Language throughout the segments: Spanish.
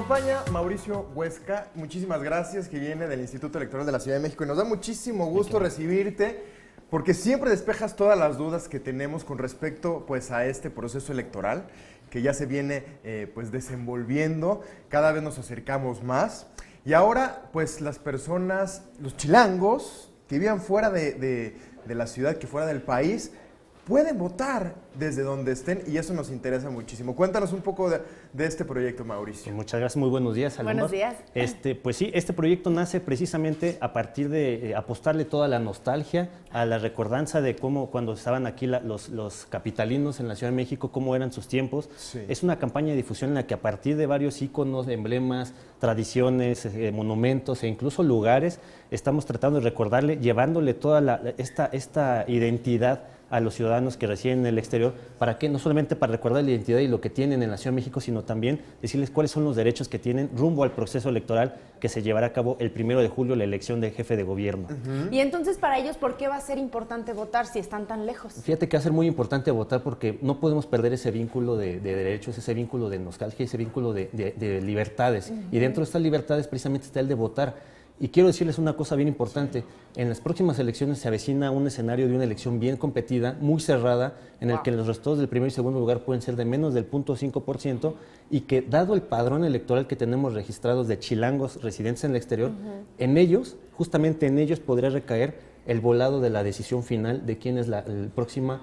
acompaña Mauricio Huesca, muchísimas gracias, que viene del Instituto Electoral de la Ciudad de México y nos da muchísimo gusto recibirte porque siempre despejas todas las dudas que tenemos con respecto pues a este proceso electoral que ya se viene pues desenvolviendo, cada vez nos acercamos más y ahora pues las personas, los chilangos que vivan fuera de la ciudad, que fuera del país, pueden votar desde donde estén y eso nos interesa muchísimo. Cuéntanos un poco de este proyecto, Mauricio. Muchas gracias, muy buenos días, Alondra. Buenos días. Pues sí, este proyecto nace precisamente a partir de apostarle toda la nostalgia a la recordanza de cómo cuando estaban aquí los capitalinos en la Ciudad de México, cómo eran sus tiempos. Sí. Es una campaña de difusión en la que a partir de varios íconos, emblemas, tradiciones, monumentos e incluso lugares, estamos tratando de recordarle, llevándole toda esta identidad a los ciudadanos que residen en el exterior, para que no solamente para recordar la identidad y lo que tienen en la Ciudad de México, sino también decirles cuáles son los derechos que tienen rumbo al proceso electoral que se llevará a cabo el 1 de julio, la elección de jefe de gobierno. Y entonces para ellos, ¿por qué va a ser importante votar si están tan lejos? Fíjate que va a ser muy importante votar porque no podemos perder ese vínculo de derechos, ese vínculo de nostalgia, ese vínculo de libertades. Y dentro de estas libertades precisamente está el de votar. Y quiero decirles una cosa bien importante, en las próximas elecciones se avecina un escenario de una elección bien competida, muy cerrada, en el que los resultados del primer y segundo lugar pueden ser de menos del 0.5% y que dado el padrón electoral que tenemos registrados de chilangos residentes en el exterior, en ellos, justamente en ellos podría recaer el volado de la decisión final de quién es el próximo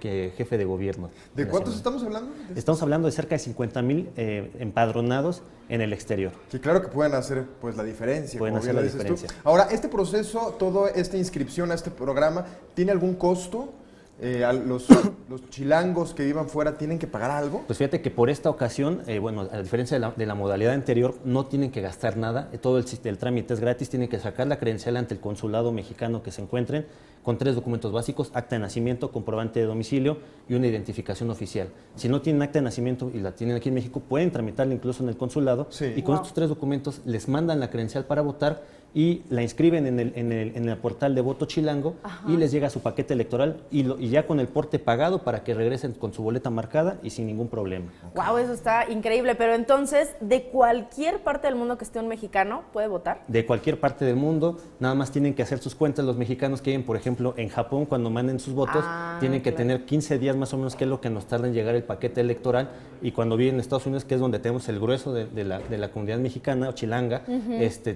jefe de gobierno. ¿De cuántos estamos hablando? Estamos hablando de cerca de 50,000 empadronados en el exterior. Sí, claro que pueden hacer pues la diferencia. Pueden hacer la diferencia. Ahora, este proceso, toda esta inscripción a este programa, ¿tiene algún costo? ¿Los chilangos que vivan fuera tienen que pagar algo? Pues fíjate que por esta ocasión, bueno, a diferencia de la modalidad anterior, no tienen que gastar nada, todo el trámite es gratis, tienen que sacar la credencial ante el consulado mexicano que se encuentren con 3 documentos básicos: acta de nacimiento, comprobante de domicilio y una identificación oficial. Si no tienen acta de nacimiento y la tienen aquí en México, pueden tramitarla incluso en el consulado, y con estos 3 documentos les mandan la credencial para votar y la inscriben en el portal de Voto Chilango. Y les llega su paquete electoral y ya con el porte pagado para que regresen con su boleta marcada y sin ningún problema. Wow, eso está increíble. Pero entonces, ¿de cualquier parte del mundo que esté un mexicano puede votar? De cualquier parte del mundo, nada más tienen que hacer sus cuentas. Los mexicanos que viven, por ejemplo, en Japón, cuando manden sus votos, tienen que tener 15 días más o menos, que es lo que nos tarda en llegar el paquete electoral. Y cuando viven en Estados Unidos, que es donde tenemos el grueso de la comunidad mexicana o chilanga,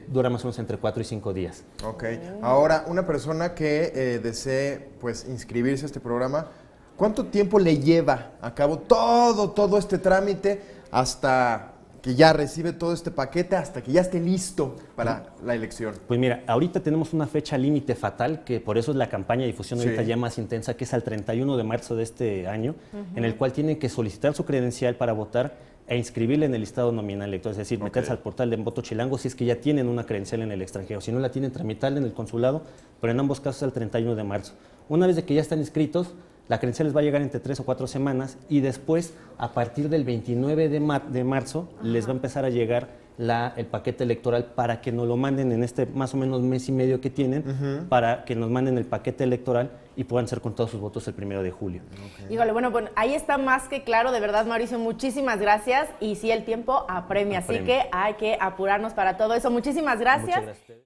dura más o menos entre 4 y 5 días. Ok. Ahora, una persona que desee pues inscribirse a este programa, ¿cuánto tiempo le lleva a cabo todo este trámite hasta que ya recibe todo este paquete, hasta que ya esté listo para la elección? Pues mira, ahorita tenemos una fecha límite fatal, que por eso es la campaña de difusión ahorita ya más intensa, que es al 31 de marzo de este año, en el cual tienen que solicitar su credencial para votar e inscribirla en el listado nominal electoral, es decir, meterse al portal de Voto Chilango si es que ya tienen una credencial en el extranjero. Si no la tienen, tramitarla en el consulado, pero en ambos casos al 31 de marzo. Una vez de que ya están inscritos, la credencial les va a llegar entre 3 o 4 semanas y después, a partir del 29 de marzo, les va a empezar a llegar el paquete electoral para que nos lo manden en este más o menos mes y medio que tienen, para que nos manden el paquete electoral y puedan ser contados sus votos el 1 de julio. Híjole, bueno, ahí está más que claro, de verdad, Mauricio, muchísimas gracias. Y sí, el tiempo apremia, así que hay que apurarnos para todo eso. Muchísimas gracias. Muchas gracias.